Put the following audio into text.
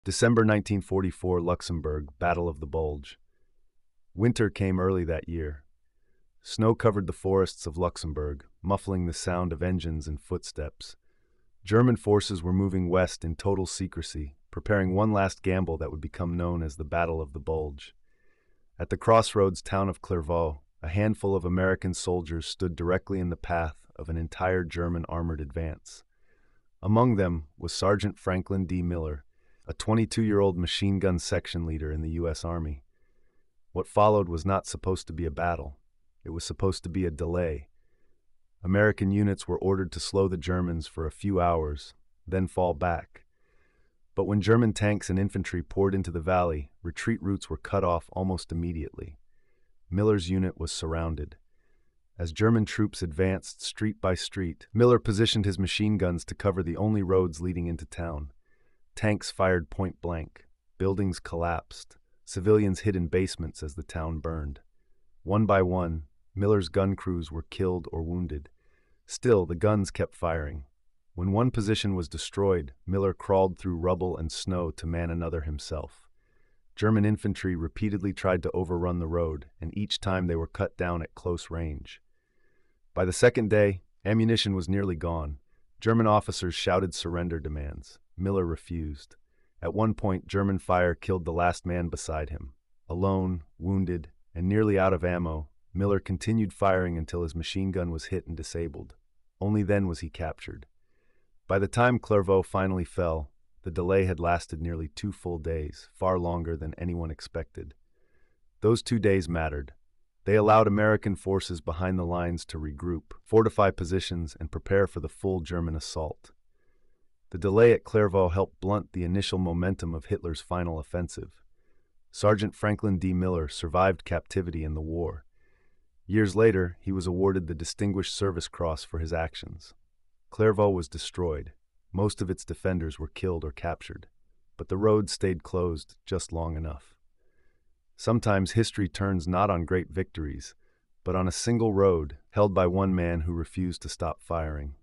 December 1944, Luxembourg, Battle of the Bulge. Winter came early that year. Snow covered the forests of Luxembourg, muffling the sound of engines and footsteps. German forces were moving west in total secrecy, preparing one last gamble that would become known as the Battle of the Bulge. At the crossroads town of Clervaux, a handful of American soldiers stood directly in the path of an entire German armored advance. Among them was Sergeant Franklin D. Miller, a 22-year-old machine gun section leader in the U.S. Army. What followed was not supposed to be a battle. It was supposed to be a delay. American units were ordered to slow the Germans for a few hours, then fall back. But when German tanks and infantry poured into the valley, retreat routes were cut off almost immediately. Miller's unit was surrounded. As German troops advanced street by street, Miller positioned his machine guns to cover the only roads leading into town. Tanks fired point blank. Buildings collapsed. Civilians hid in basements as the town burned. One by one, Miller's gun crews were killed or wounded. Still, the guns kept firing. When one position was destroyed, Miller crawled through rubble and snow to man another himself. German infantry repeatedly tried to overrun the road, and each time they were cut down at close range. By the second day, ammunition was nearly gone. German officers shouted surrender demands. Miller refused. At one point, German fire killed the last man beside him. Alone, wounded, and nearly out of ammo, Miller continued firing until his machine gun was hit and disabled. Only then was he captured. By the time Clervaux finally fell, the delay had lasted nearly 2 full days, far longer than anyone expected. Those 2 days mattered. They allowed American forces behind the lines to regroup, fortify positions, and prepare for the full German assault. The delay at Clervaux helped blunt the initial momentum of Hitler's final offensive. Sergeant Franklin D. Miller survived captivity in the war. Years later, he was awarded the Distinguished Service Cross for his actions. Clervaux was destroyed. Most of its defenders were killed or captured, but the road stayed closed just long enough. Sometimes history turns not on great victories, but on a single road held by one man who refused to stop firing.